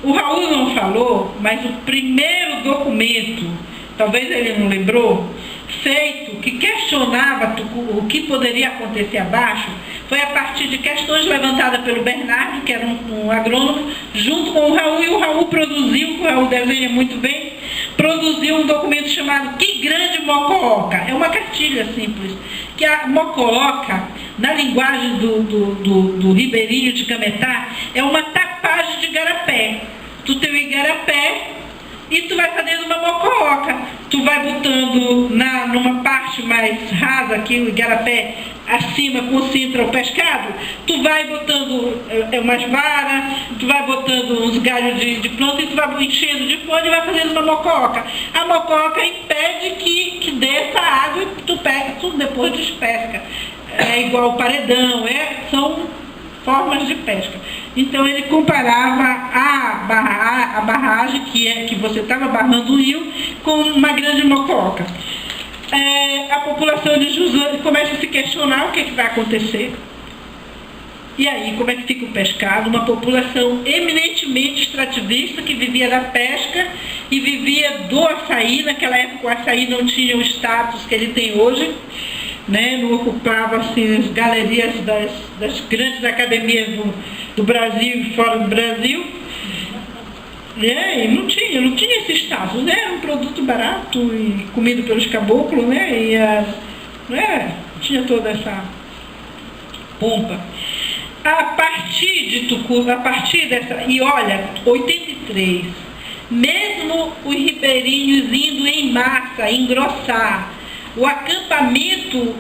O Raul não falou, mas o primeiro documento, talvez ele não lembrou, feito, que questionava o que poderia acontecer abaixo, foi a partir de questões levantadas pelo Bernardo, que era um agrônomo, junto com o Raul, e o Raul produziu, o Raul desenha muito bem, produziu um documento chamado Que Grande Mocooca. É uma cartilha simples, que a mocooca, na linguagem do ribeirinho de Cametá, é uma tapagem de igarapé. Tu tem o igarapé e tu vai fazendo uma mocooca. Tu vai botando numa parte mais rasa, aqui o igarapé acima, concentra o pescado, tu vai botando umas varas, tu vai botando uns galhos de planta e tu vai enchendo de folha e vai fazendo uma mocooca. A mocooca impede que desça a água e tu pega, tudo depois despesca. É igual o paredão, são formas de pesca. Então ele comparava a barragem, que você estava barrando o rio, com uma grande mocooca. A população de Jusante começa a se questionar o que vai acontecer. E aí, como é que fica o pescado? Uma população eminentemente extrativista que vivia da pesca e vivia do açaí. Naquela época o açaí não tinha o status que ele tem hoje, né? Não ocupava assim, as galerias das grandes academias do Brasil e fora do Brasil. E não tinha esse status, né? Era um produto barato e comido pelos caboclos, né? Tinha toda essa pompa. A partir dessa, e olha, 83, mesmo os ribeirinhos indo em massa, engrossar, o acampamento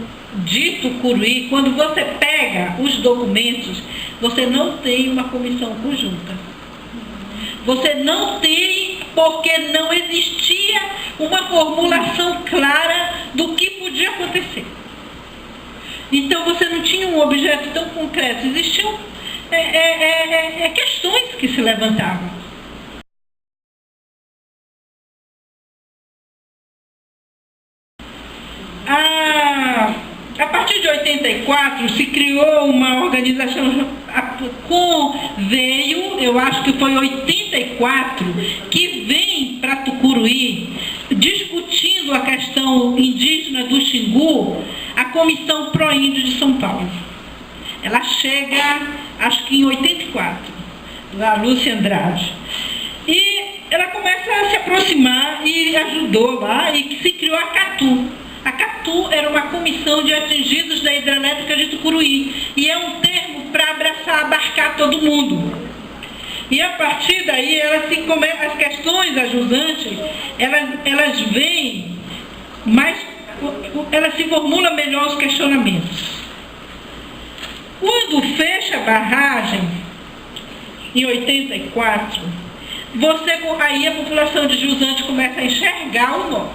de Tucuruí, quando você pega os documentos, você não tem uma comissão conjunta. Você não tem, porque não existia uma formulação clara do que podia acontecer. Então você não tinha um objeto tão concreto, existiam questões que se levantavam. A partir de 84 se criou uma organização, eu acho que foi 84, que vem para Tucuruí discutindo a questão indígena do Xingu, a Comissão Pró-Índio de São Paulo. Ela chega, acho que em 84, a Lúcia Andrade. E ela começa a se aproximar e ajudou lá, e se criou a CATU. A CATU era uma comissão de atingidos da hidrelétrica de Tucuruí, e é um termo para abarcar todo mundo. E a partir daí, as questões da jusante, elas vêm, mas elas se formulam melhor os questionamentos. Quando fecha a barragem, em 84, aí a população de Jusante começa a enxergar o nó.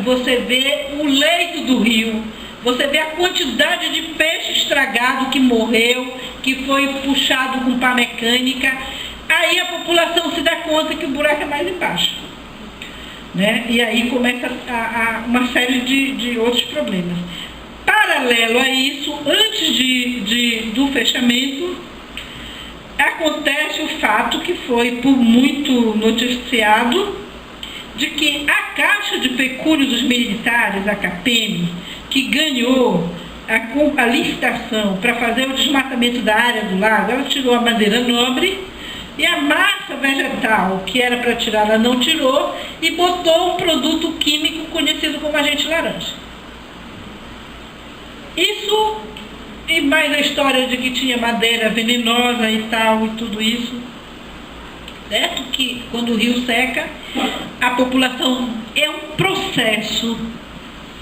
Você vê o leito do rio, você vê a quantidade de peixe estragado que morreu, que foi puxado com pá mecânica. Aí a população se dá conta que o buraco é mais embaixo, né? E aí começa uma série de outros problemas. Paralelo a isso, antes do fechamento, acontece o fato que foi por muito noticiado, de que a Caixa de Pecúlio dos Militares, a CAPEM, que ganhou a licitação para fazer o desmatamento da área do lago, ela tirou a madeira nobre e a massa vegetal que era para tirar, ela não tirou, e botou um produto químico conhecido como agente laranja. Isso, e mais a história de que tinha madeira venenosa e tal, e tudo isso. Certo que quando o rio seca, a população é um processo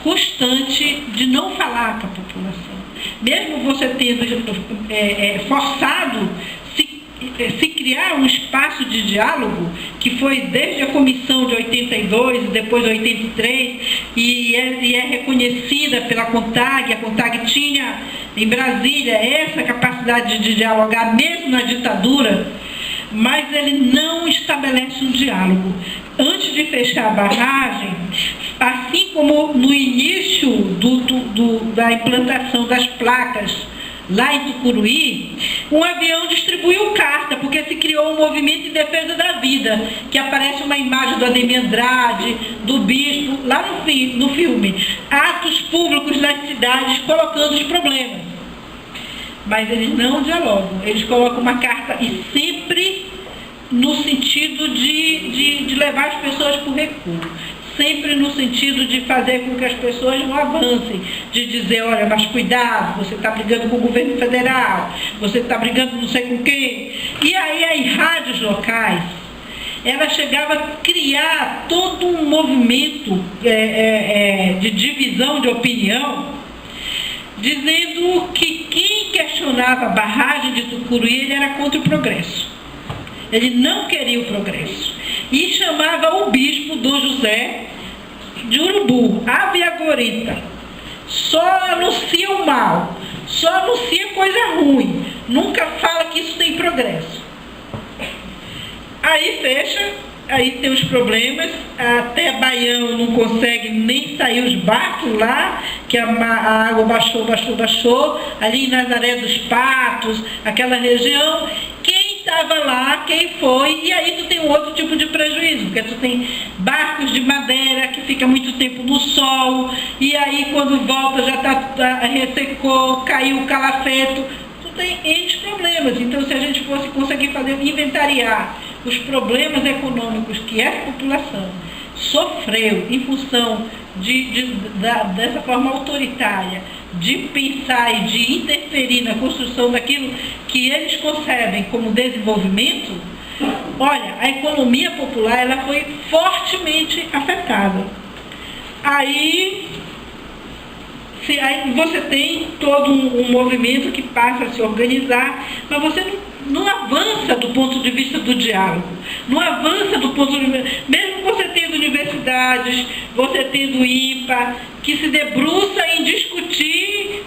constante de não falar com a população. Mesmo você tendo forçado se criar um espaço de diálogo, que foi desde a comissão de 82 e depois de 83, e é reconhecida pela CONTAG. A CONTAG tinha em Brasília essa capacidade de dialogar mesmo na ditadura, mas ele não estabelece um diálogo. Antes de fechar a barragem, assim como no início da implantação das placas lá em Tucuruí, um avião distribuiu carta, porque se criou um movimento em defesa da vida, que aparece uma imagem do Ademir Andrade, do bispo, lá no filme, atos públicos nas cidades colocando os problemas. Mas eles não dialogam, eles colocam uma carta e sempre no sentido de levar as pessoas para o recuo, sempre no sentido de fazer com que as pessoas não avancem, de dizer, olha, mas cuidado, você está brigando com o governo federal, você está brigando não sei com quem. E aí as rádios locais, ela chegava a criar todo um movimento de divisão de opinião, dizendo que quem questionava a barragem de Tucuruí, ele era contra o progresso. Ele não queria o progresso. E chamava o bispo Dom José de Urubu, ave agorita. Só anuncia o mal, só anuncia coisa ruim. Nunca fala que isso tem progresso. Aí fecha, aí tem os problemas, até Baião não consegue nem sair os barcos lá, que a água baixou, ali em Nazaré dos Patos, aquela região. Quem estava lá, quem foi, e aí tu tem um outro tipo de prejuízo, porque tu tem barcos de madeira que fica muito tempo no sol, e aí quando volta já ressecou, caiu o calafeto, tu tem N problemas. Então se a gente fosse conseguir inventariar os problemas econômicos que essa população sofreu em função dessa forma autoritária, de pensar e de interferir na construção daquilo que eles concebem como desenvolvimento, olha, a economia popular ela foi fortemente afetada. Aí você tem todo um movimento que passa a se organizar, mas você não avança do ponto de vista do diálogo, não avança do ponto de vista, mesmo você tendo universidades, você tendo IPA, que se debruça em discutir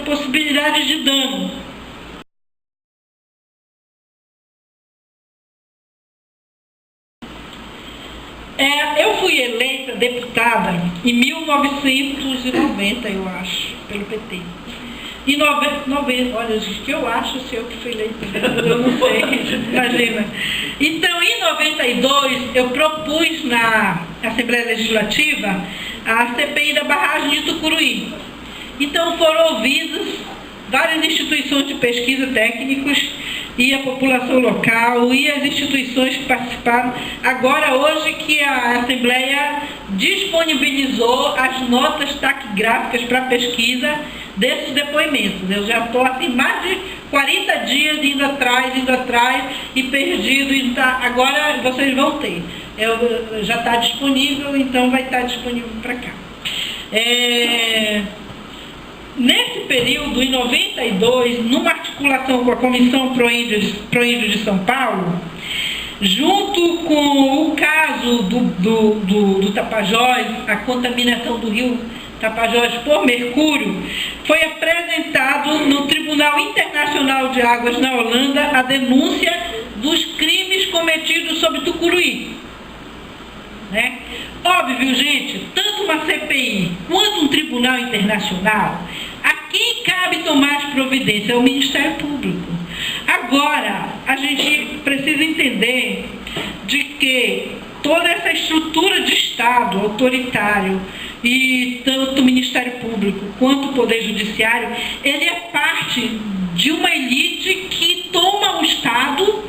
possibilidades de dano. Eu fui eleita deputada em 1990, eu acho, pelo PT. Em 90, olha, que eu acho se eu que fui eleita, eu não sei, imagina. Então, em 92, eu propus na Assembleia Legislativa a CPI da barragem de Tucuruí. Então, foram ouvidas várias instituições de pesquisa técnicos e a população local e as instituições que participaram. Agora, hoje que a Assembleia disponibilizou as notas taquigráficas para pesquisa desses depoimentos. Eu já estou assim, mais de 40 dias indo atrás e perdido. Agora vocês vão ter. Já está disponível, então vai estar disponível para cá. Nesse período, em 92, numa articulação com a Comissão Proíndio de São Paulo, junto com o caso do Tapajós, a contaminação do rio Tapajós por mercúrio, foi apresentado no Tribunal Internacional de Águas na Holanda a denúncia dos crimes cometidos sobre Tucuruí. Né? Óbvio, gente, tanto uma CPI quanto um tribunal internacional, a quem cabe tomar as providências é o Ministério Público. Agora, a gente precisa entender de que toda essa estrutura de Estado autoritário, e tanto o Ministério Público quanto o Poder Judiciário, ele é parte de uma elite que toma o Estado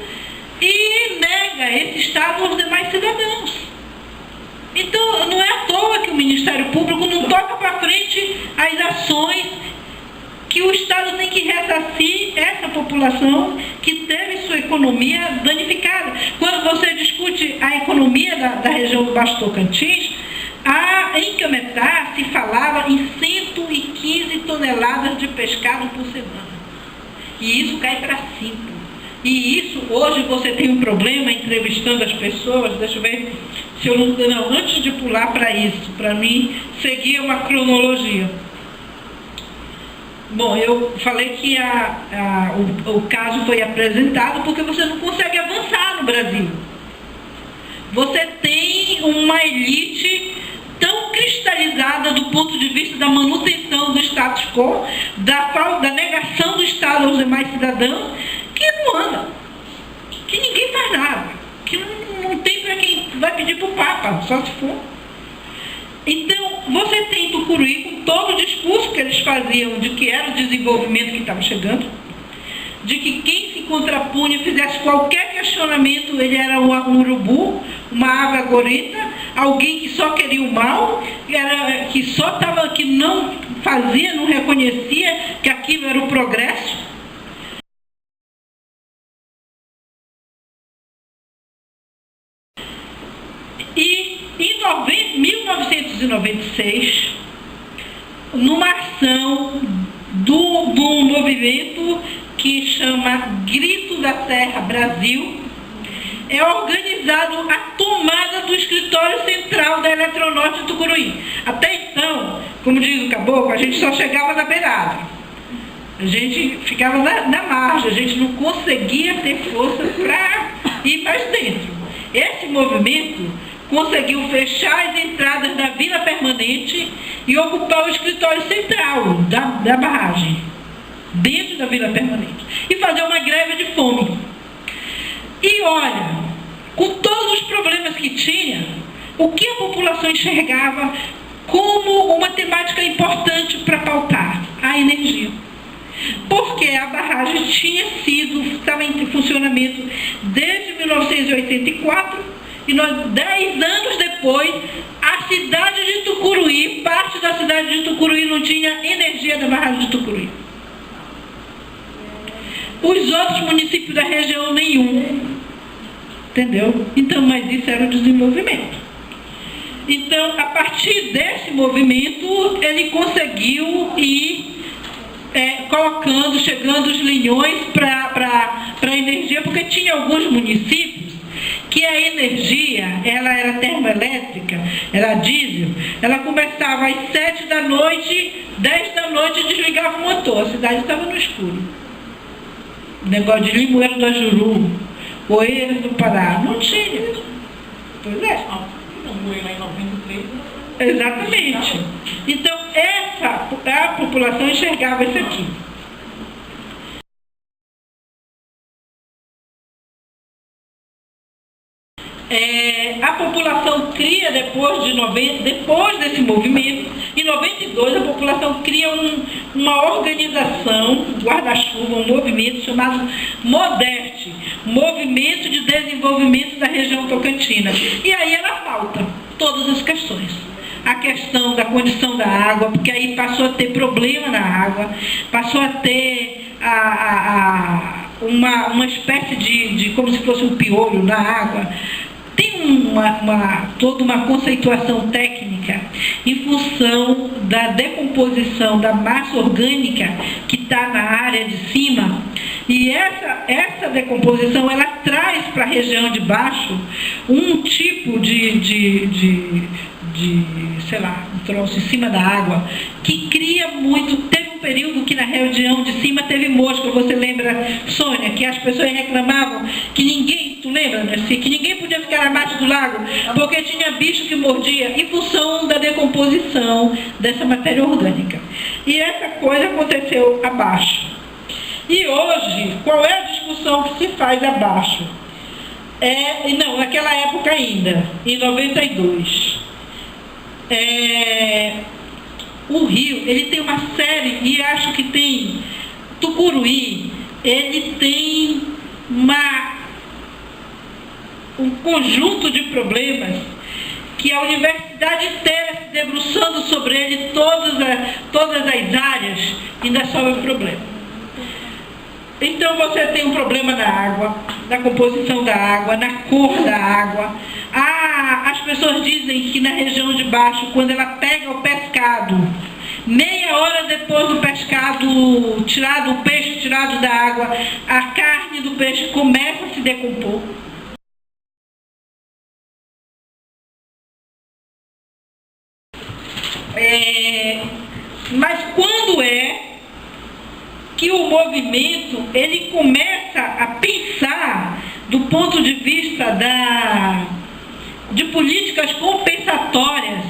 e nega esse Estado aos demais cidadãos. Então, não é à toa que o Ministério Público não toca para frente as ações que o Estado tem que ressarcir essa população que teve sua economia danificada. Quando você discute a economia da região do Baixo Tocantins, em Cametá se falava em 115 toneladas de pescado por semana. E isso cai para 5. E isso, hoje você tem um problema entrevistando as pessoas, deixa eu ver se eu não, antes de pular para isso, para mim seguir uma cronologia. Bom, eu falei que o caso foi apresentado porque você não consegue avançar no Brasil. Você tem uma elite tão cristalizada do ponto de vista da manutenção do status quo, da negação do Estado aos demais cidadãos, que não anda, que ninguém faz nada, que não tem para quem vai pedir para o Papa, só se for. Então, você tem Tucuruí com todo o discurso que eles faziam de que era o desenvolvimento que estava chegando, de que quem se contrapunha, fizesse qualquer questionamento, ele era um urubu, uma ave agorenta, alguém que só queria o mal, que não fazia, não reconhecia que aquilo era o progresso. E em 1996, numa ação do movimento que chama Grito da Serra Brasil, é organizado a tomada do escritório central da Eletronorte de Tucuruí. Até então, como diz o Caboclo, a gente só chegava na beirada. A gente ficava na margem, a gente não conseguia ter força para ir mais dentro. Esse movimento conseguiu fechar as entradas da Vila Permanente e ocupar o escritório central da barragem, dentro da Vila Permanente, e fazer uma greve de fome. E olha, com todos os problemas que tinha, o que a população enxergava como uma temática importante para pautar? A energia. Porque a barragem estava em funcionamento desde 1984, e 10 anos depois, a cidade de Tucuruí, parte da cidade de Tucuruí não tinha energia da barragem de Tucuruí. Os outros municípios da região, nenhum. Entendeu? Então, mas isso era o desenvolvimento. Então, a partir desse movimento, ele conseguiu ir chegando os linhões para a energia, porque tinha alguns municípios que a energia, ela era termoelétrica, era diesel, ela começava às 7 da noite, 10 da noite desligava o motor, a cidade estava no escuro. O negócio de Limoeiro da Juru, Oeiras do Pará, não tinha. Pois é. Não, lá em 93. Exatamente. Então, a população enxergava isso aqui. A população cria, depois desse movimento, em 92, a população cria uma organização, guarda-chuva, um movimento chamado MODEST, Movimento de Desenvolvimento da Região Tocantina. E aí ela pauta todas as questões. A questão da condição da água, porque aí passou a ter problema na água, passou a ter uma espécie de como se fosse um piolho na água. Tem toda uma conceituação técnica em função da decomposição da massa orgânica que está na área de cima, e essa decomposição ela traz para a região de baixo um tipo sei lá, um troço em cima da água, que cria muito. Teve um período que na região de cima teve mosca, você lembra, Sônia, que as pessoas reclamavam que ninguém, tu lembra, né, que ninguém podia ficar abaixo do lago, porque tinha bicho que mordia, em função da decomposição dessa matéria orgânica. E essa coisa aconteceu abaixo. E hoje, qual é a discussão que se faz abaixo? Não, naquela época ainda, em 92. O rio, ele tem uma série, e acho que tem Tucuruí, ele tem um conjunto de problemas que a universidade inteira se debruçando sobre ele, todas as áreas, ainda sofre problema. Então você tem um problema na água, na composição da água, na cor da água. As pessoas dizem que na região de baixo, quando ela pega o pescado, meia hora depois do pescado o peixe tirado da água, a carne do peixe começa a se decompor. Mas quando que o movimento ele começa a pensar do ponto de vista de políticas compensatórias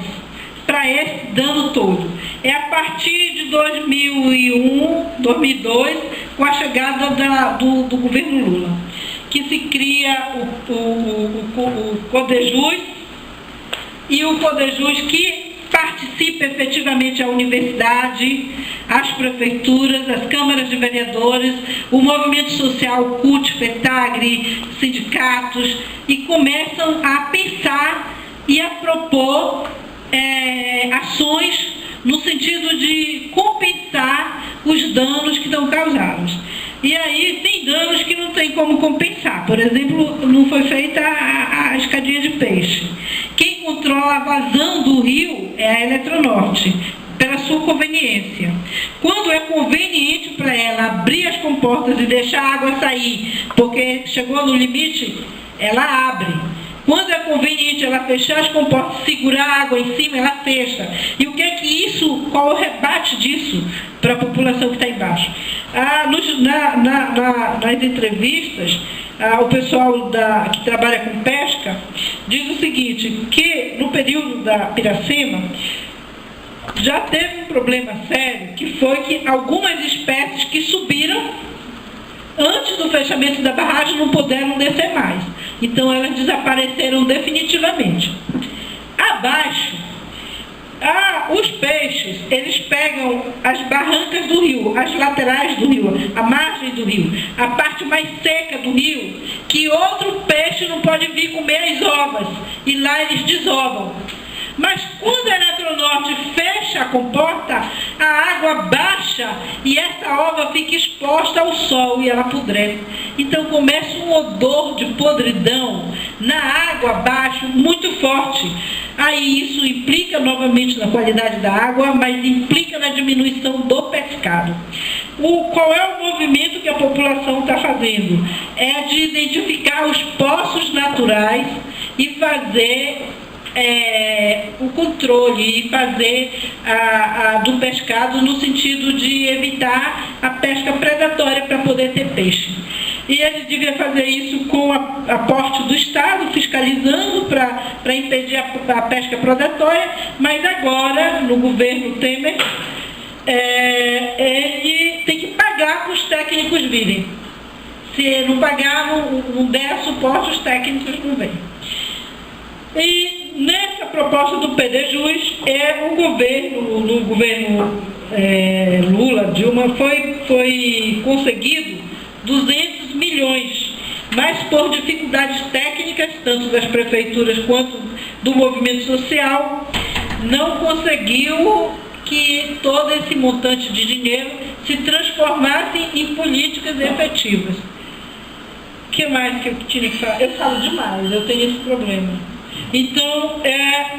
para para esse dano todo. É a partir de 2001, 2002, com a chegada do governo Lula, que se cria o Codejus, e o Codejus que participa efetivamente a universidade, as prefeituras, as câmaras de vereadores, o movimento social, CUT, FETAGRE, sindicatos, e começam a pensar e a propor ações no sentido de compensar os danos que estão causados. E aí tem danos que não tem como compensar. Por exemplo, não foi feita a escadinha de peixe. Quem controla a vazão do rio é a Eletronorte, pela sua conveniência. Quando é conveniente para ela abrir as comportas e deixar a água sair, porque chegou no limite, ela abre. Quando é conveniente ela fechar as comportas, segurar a água em cima, ela fecha. E o que é que isso, qual é o rebate disso para a população que está embaixo? Nas entrevistas, o pessoal que trabalha com pesca diz o seguinte, que no período da Piracema, já teve um problema sério, que foi que algumas espécies que subiram antes do fechamento da barragem não puderam descer mais. Então elas desapareceram definitivamente. Abaixo, os peixes, eles pegam as barrancas do rio, as laterais do rio, a margem do rio, a parte mais seca do rio, que outro peixe não pode vir comer as ovas, e lá eles desovam. Mas quando a Eletronorte fecha a comporta, a água baixa e essa ova fica exposta ao sol e ela apodrece. Então começa um odor de podridão na água abaixo muito forte. Aí isso implica novamente na qualidade da água, mas implica na diminuição do pescado. Qual é o movimento que a população está fazendo? É de identificar os poços naturais e fazer o controle e fazer do pescado no sentido de evitar a pesca predatória para poder ter peixe. E ele devia fazer isso com aporte do Estado, fiscalizando para impedir a pesca predatória, mas agora, no governo Temer, ele tem que pagar para os técnicos virem. Se não pagar, não der suporte, os técnicos não vêm. E nessa proposta do PDJus, no governo Lula, Dilma, foi conseguido 200 milhões, mas por dificuldades técnicas, tanto das prefeituras quanto do movimento social, não conseguiu que todo esse montante de dinheiro se transformasse em políticas efetivas. O que mais que eu tinha que falar? Eu falo demais, eu tenho esse problema. Então,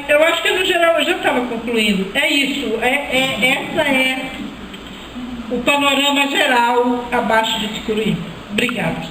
eu acho que no geral eu já estava concluindo. É isso, essa é o panorama geral abaixo de Tucuruí. Obrigada.